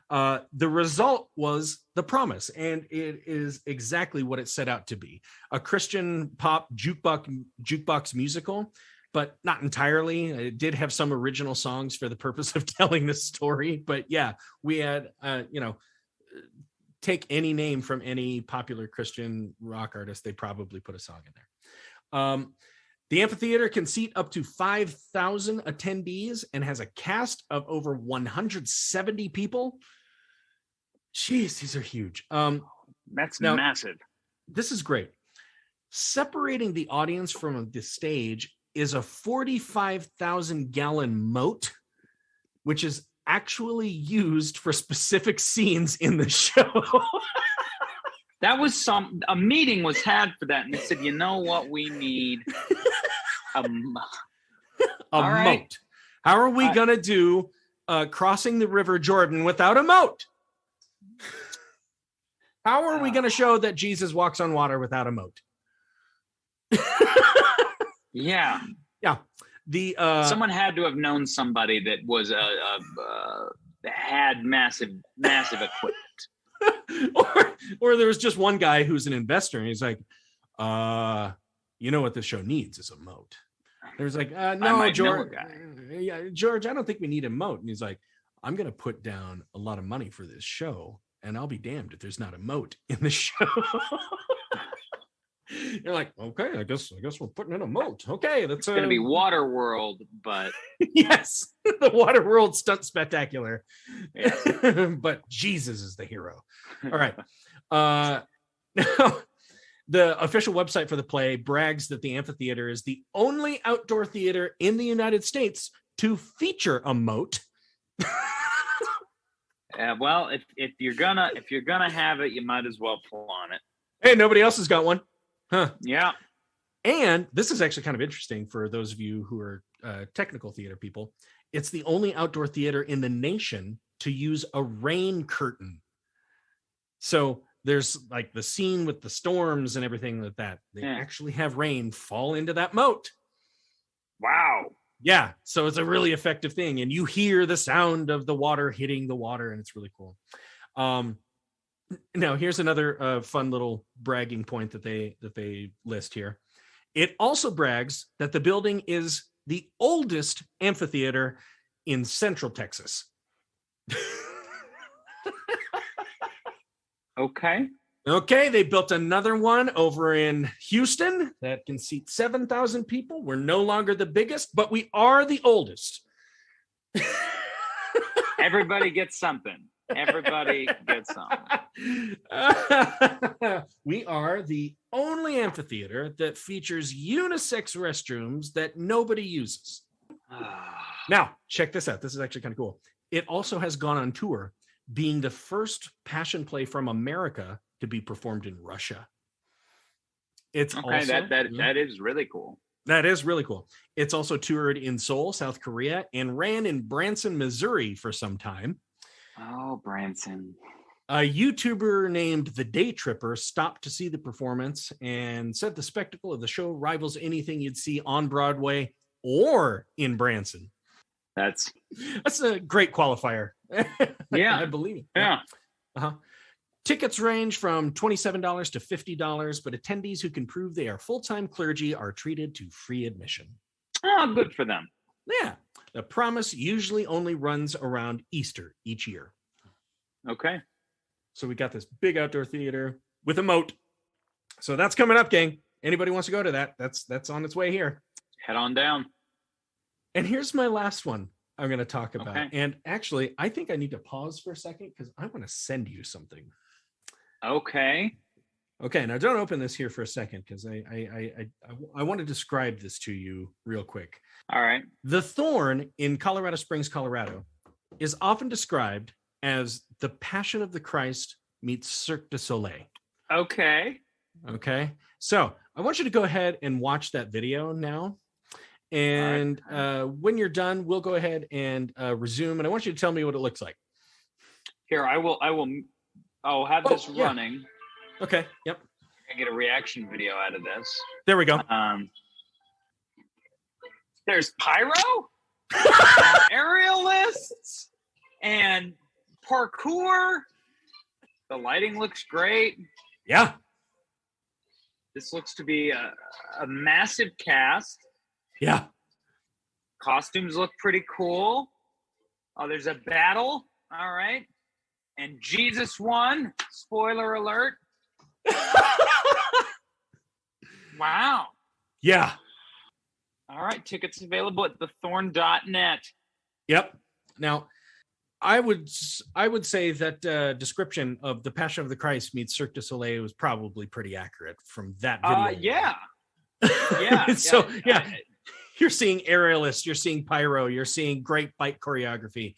The result was The Promise, and it is exactly what it set out to be: a Christian pop jukebox musical, but not entirely. It did have some original songs for the purpose of telling the story. But yeah, we had, take any name from any popular Christian rock artist, they probably put a song in there. The amphitheater can seat up to 5,000 attendees and has a cast of over 170 people. Jeez, these are huge. That's massive. This is great. Separating the audience from the stage is a 45,000 gallon moat, which is actually used for specific scenes in the show. That was a meeting was had for that, and they said, you know what we need? A moat. How are we gonna do crossing the River Jordan without a moat? How are we going to show that Jesus walks on water without a moat? Yeah. Someone had to have known somebody that was had massive equipment. or there was just one guy who's an investor, and he's like, what this show needs is a moat. There's like, no, George. Yeah, George, I don't think we need a moat. And he's like, I'm going to put down a lot of money for this show, and I'll be damned if there's not a moat in the show. You're like, okay, I guess we're putting in a moat. Okay, that's going to be Waterworld, but yes, the Waterworld stunt spectacular. Yeah. But Jesus is the hero. All right. The official website for the play brags that the amphitheater is the only outdoor theater in the United States to feature a moat. Well, if you're gonna have it, you might as well pull on it. Hey, nobody else has got one. Huh. Yeah. And this is actually kind of interesting for those of you who are technical theater people. It's the only outdoor theater in the nation to use a rain curtain. So there's like the scene with the storms and everything like that. They actually have rain fall into that moat. Wow. Yeah. So it's a really effective thing. And you hear the sound of the water hitting the water, and it's really cool. Now, here's another fun little bragging point that they list here. It also brags that the building is the oldest amphitheater in Central Texas. Okay, they built another one over in Houston that can seat 7,000 people. We're no longer the biggest, but we are the oldest. Everybody gets something. Everybody gets something. We are the only amphitheater that features unisex restrooms that nobody uses. Now, check this out. This is actually kind of cool. It also has gone on tour, being the first Passion play from America to be performed in Russia. It's okay. Also, that is really cool. That is really cool. It's also toured in Seoul, South Korea, and ran in Branson, Missouri for some time. Oh, Branson. A YouTuber named The Day Tripper stopped to see the performance and said the spectacle of the show rivals anything you'd see on Broadway or in Branson. That's a great qualifier. Yeah. I believe it. Yeah. Uh-huh. Tickets range from $27 to $50, but attendees who can prove they are full-time clergy are treated to free admission. Oh, good for them. Yeah. The promise usually only runs around Easter each year. Okay. So we got this big outdoor theater with a moat. So that's coming up, gang. Anybody wants to go to that, that's on its way here. Head on down. And here's my last one I'm going to talk about. Okay. And actually, I think I need to pause for a second because I want to send you something. Okay. Okay, now don't open this here for a second because I want to describe this to you real quick. All right. The Thorn in Colorado Springs, Colorado, is often described as the Passion of the Christ meets Cirque du Soleil. Okay. Okay, so I want you to go ahead and watch that video now. And when you're done, we'll go ahead and resume. And I want you to tell me what it looks like. Here, I'll have this running. Okay. Yep. I get a reaction video out of this. There we go. There's pyro, aerialists, and parkour. The lighting looks great. Yeah. This looks to be a massive cast. Yeah. Costumes look pretty cool. Oh, there's a battle. All right. And Jesus won. Spoiler alert. Wow. Yeah. All right. Tickets available at thethorn.net. Yep. Now, I would say that description of the Passion of the Christ meets Cirque du Soleil was probably pretty accurate from that video. Yeah. Yeah. So, yeah. You're seeing aerialists, you're seeing pyro, you're seeing great bike choreography.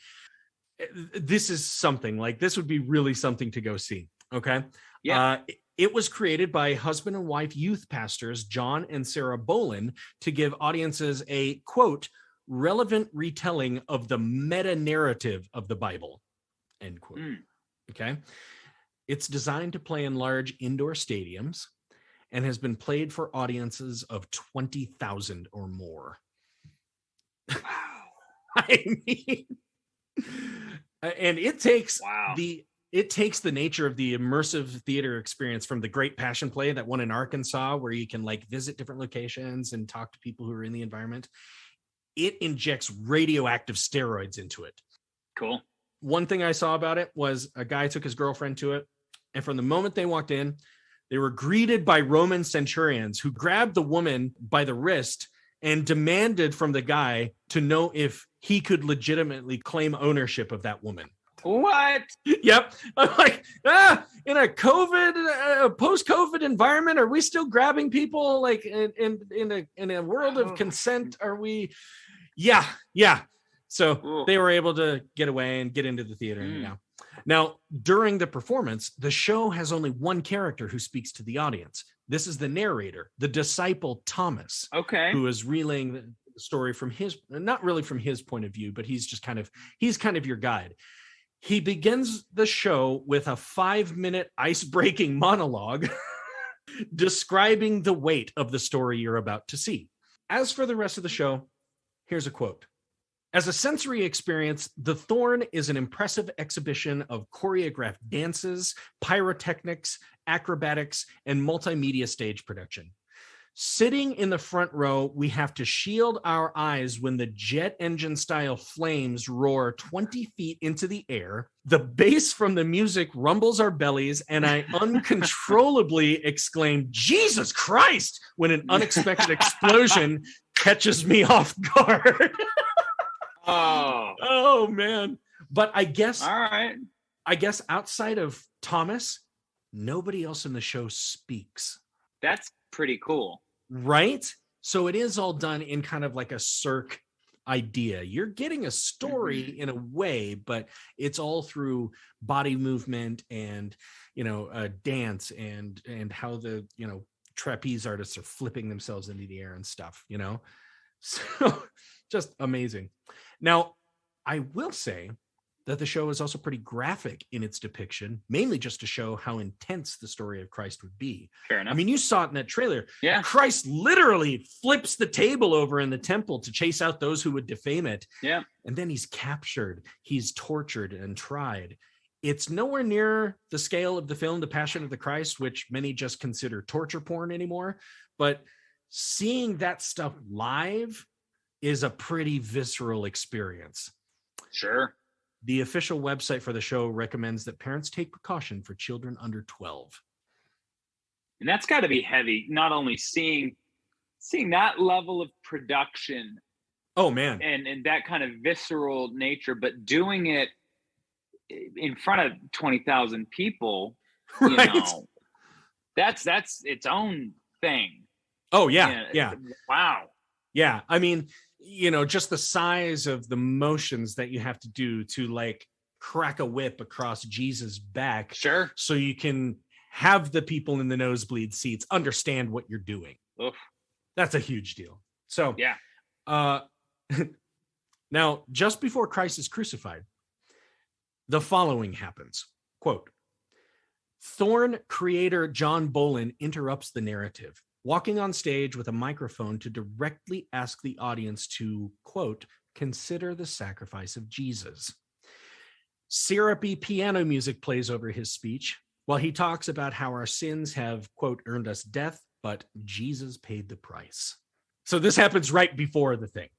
This is something like this would be really something to go see. Okay. Yeah. It was created by husband and wife youth pastors John and Sarah Bolin to give audiences a quote relevant retelling of the meta narrative of the Bible, end quote. Okay. It's designed to play in large indoor stadiums and has been played for audiences of 20,000 or more. I mean, and it takes the nature of the immersive theater experience from the Great Passion Play, that one in Arkansas, where you can like visit different locations and talk to people who are in the environment. It injects radioactive steroids into it. Cool. One thing I saw about it was a guy took his girlfriend to it, and from the moment they walked in, they were greeted by Roman centurions who grabbed the woman by the wrist and demanded from the guy to know if he could legitimately claim ownership of that woman. What? Yep. I'm like, in a post-COVID environment, are we still grabbing people like in a world of consent? Are we? Yeah. So they were able to get away and get into the theater. Now, during the performance, the show has only one character who speaks to the audience. This is the narrator, the disciple Thomas, who is relaying the story from his, not really from his point of view, but he's kind of your guide. He begins the show with a 5-minute ice-breaking monologue describing the weight of the story you're about to see. As for the rest of the show, here's a quote. As a sensory experience, The Thorn is an impressive exhibition of choreographed dances, pyrotechnics, acrobatics, and multimedia stage production. Sitting in the front row, we have to shield our eyes when the jet engine style flames roar 20 feet into the air. The bass from the music rumbles our bellies, and I uncontrollably exclaim, Jesus Christ, when an unexpected explosion catches me off guard. Oh man. But I guess outside of Thomas, nobody else in the show speaks. That's pretty cool. Right? So it is all done in kind of like a Cirque idea. You're getting a story in a way, but it's all through body movement and, dance and how the, trapeze artists are flipping themselves into the air and stuff, So just amazing. Now, I will say that the show is also pretty graphic in its depiction, mainly just to show how intense the story of Christ would be. Fair enough. I mean, you saw it in that trailer. Yeah. Christ literally flips the table over in the temple to chase out those who would defame it. Yeah. And then he's captured, he's tortured and tried. It's nowhere near the scale of the film The Passion of the Christ, which many just consider torture porn anymore. But seeing that stuff live is a pretty visceral experience. Sure. The official website for the show recommends that parents take precaution for children under 12. And that's got to be heavy, not only seeing that level of production. Oh, man. And that kind of visceral nature, but doing it in front of 20,000 people, Right. you know, that's its own thing. Oh, yeah. Yeah. Wow. Yeah. I mean, you know, just the size of the motions that you have to do to like crack a whip across Jesus' back. Sure. So you can have the people in the nosebleed seats understand what you're doing. Oof. That's a huge deal. So, yeah. Now, just before Christ is crucified, the following happens. Quote, Thorn creator John Bolin interrupts the narrative, walking on stage with a microphone to directly ask the audience to, quote, consider the sacrifice of Jesus. Syrupy piano music plays over his speech while he talks about how our sins have, quote, earned us death, but Jesus paid the price. So this happens right before the thing.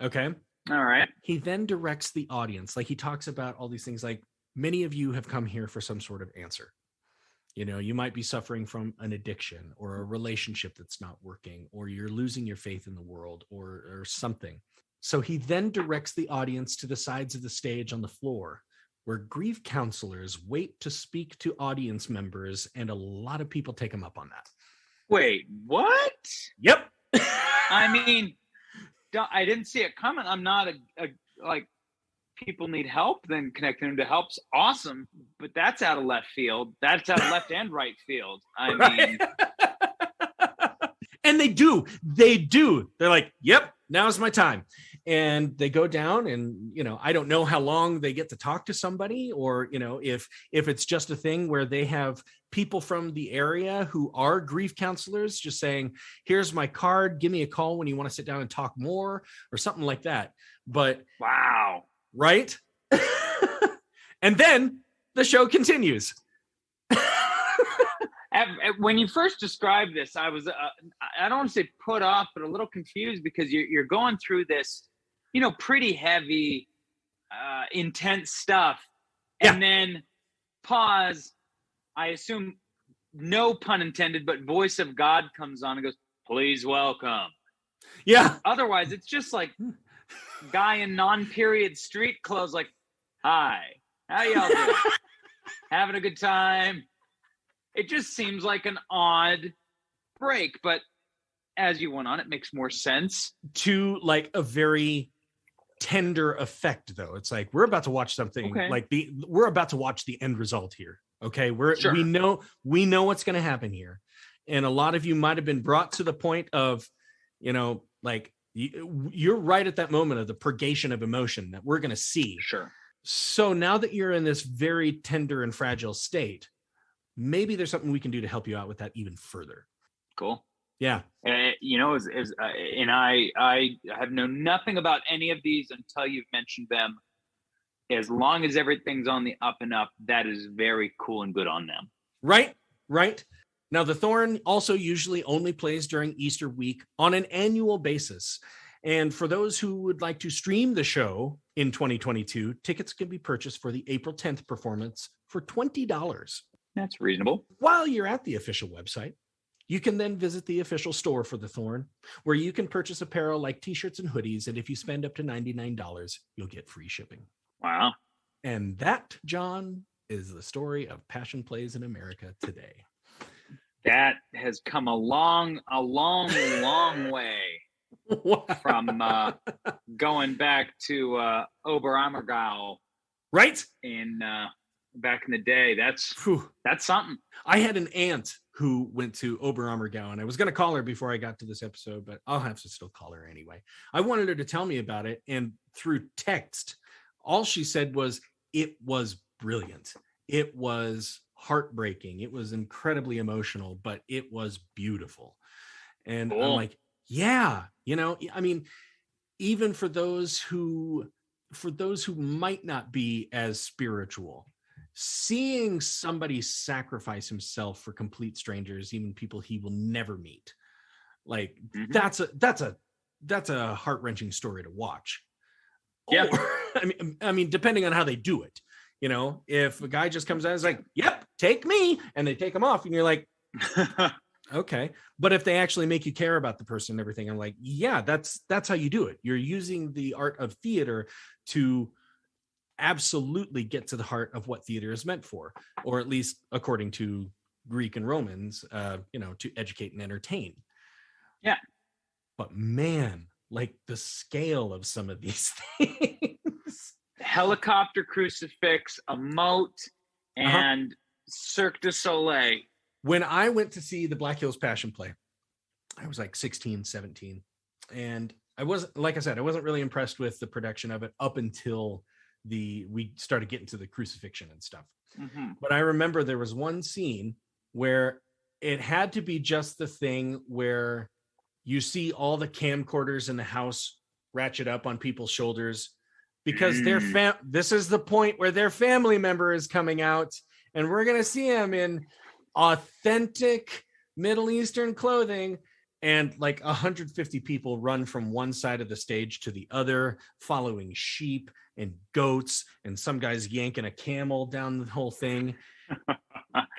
Okay. All right. He then directs the audience. Like he talks about all these things like many of you have come here for some sort of answer. You know, you might be suffering from an addiction or a relationship that's not working, or you're losing your faith in the world or something. So he then directs the audience to the sides of the stage on the floor where grief counselors wait to speak to audience members, and a lot of people take him up on that. Wait, what? Yep. I mean, I didn't see it coming. I'm not a like, people need help, then connecting them to help's awesome, but that's out of left field. That's out of left and right field. I mean, and they do. They're like, yep, now's my time. And they go down and, you know, I don't know how long they get to talk to somebody, or, you know, if it's just a thing where they have people from the area who are grief counselors just saying, here's my card, give me a call when you want to sit down and talk more, or something like that. But wow. Right? And then the show continues. When you first described this, I was, I don't want to say put off, but a little confused, because you're going through this, you know, pretty heavy, intense stuff. And then pause. I assume, no pun intended, but voice of God comes on and goes, please welcome. Yeah. Otherwise, it's just like guy in non-period street clothes, like, hi, how y'all doing? Having a good time? It just seems like an odd break, but as you went on, it makes more sense. To like a very tender effect, though. It's like, we're about to watch something we're about to watch the end result here. Okay. We know what's going to happen here. And a lot of you might've been brought to the point of, you know, like, you're right at that moment of the purgation of emotion that we're going to see. Sure. So now that you're in this very tender and fragile state, maybe there's something we can do to help you out with that even further. Cool. Yeah. You know, and I have known nothing about any of these until you've mentioned them. As long as everything's on the up and up, that is very cool and good on them. Right. Now, the Thorn also usually only plays during Easter week on an annual basis. And for those who would like to stream the show in 2022, tickets can be purchased for the April 10th performance for $20. That's reasonable. While you're at the official website, you can then visit the official store for the Thorn, where you can purchase apparel like t-shirts and hoodies. And if you spend up to $99, you'll get free shipping. Wow. And that, John, is the story of Passion Plays in America today. That has come a long way from going back to Oberammergau, right? In back in the day. That's something. I had an aunt who went to Oberammergau, and I was going to call her before I got to this episode, but I'll have to still call her anyway. I wanted her to tell me about it, and through text, all she said was, it was brilliant. It was heartbreaking. It was incredibly emotional, but it was beautiful. And I'm Cool. like, yeah, I mean, even for those who might not be as spiritual, seeing somebody sacrifice himself for complete strangers, even people he will never meet, like that's a heart-wrenching story to watch. Yeah. I mean, depending on how they do it, if a guy just comes out and is like, yep, take me, and they take him off, and you're like, okay. But if they actually make you care about the person and everything, I'm like, yeah, that's how you do it. You're using the art of theater to absolutely get to the heart of what theater is meant for, or at least according to Greek and Romans, to educate and entertain. Yeah. But man, like the scale of some of these things. Helicopter crucifix, a moat, and Cirque du Soleil. When I went to see the Black Hills Passion Play, I was like 16, 17. And I wasn't really impressed with the production of it up until we started getting to the crucifixion and stuff. Mm-hmm. But I remember there was one scene where it had to be just the thing where you see all the camcorders in the house ratchet up on people's shoulders because this is the point where their family member is coming out, and we're going to see him in authentic Middle Eastern clothing, and like 150 people run from one side of the stage to the other, following sheep and goats, and some guys yanking a camel down the whole thing.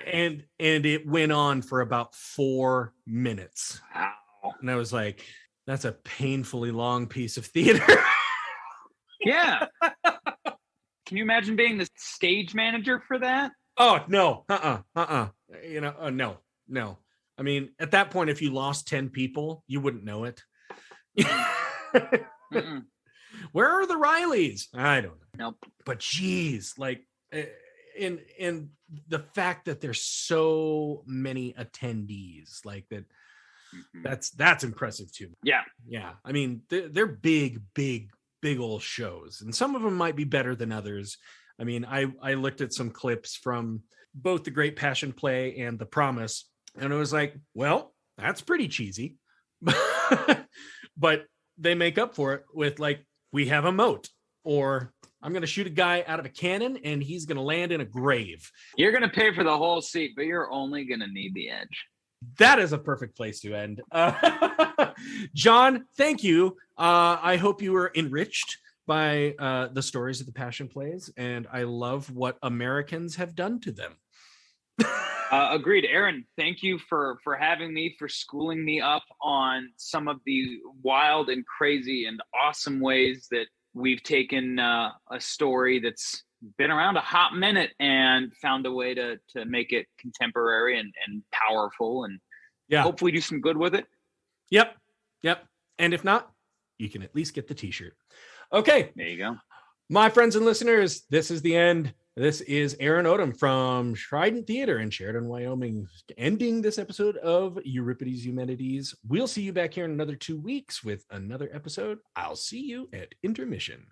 and it went on for about 4 minutes. Wow. And I was like, that's a painfully long piece of theater. Yeah. Can you imagine being the stage manager for that? Oh, no. No. I mean, at that point, if you lost 10 people, you wouldn't know it. Where are the Rileys? I don't know. Nope. But geez, like, in the fact that there's so many attendees, like that, that's impressive too. Yeah. I mean, they're big old shows, and some of them might be better than others. I mean, I looked at some clips from both the Great Passion Play and The Promise, and it was like, well, that's pretty cheesy, but they make up for it with like, we have a moat, or I'm going to shoot a guy out of a cannon and he's going to land in a grave. You're going to pay for the whole seat, but you're only going to need the edge. That is a perfect place to end. John, thank you. I hope you were enriched by the stories of the Passion Plays, and I love what Americans have done to them. Agreed. Aaron, thank you for having me, for schooling me up on some of the wild and crazy and awesome ways that we've taken a story that's been around a hot minute and found a way to make it contemporary and powerful, and hopefully do some good with it. Yep. And if not, you can at least get the t-shirt. Okay. There you go. My friends and listeners, this is the end. This is Aaron Odom from Trident Theater in Sheridan, Wyoming, ending this episode of Euripides Eumenides. We'll see you back here in another 2 weeks with another episode. I'll see you at intermission.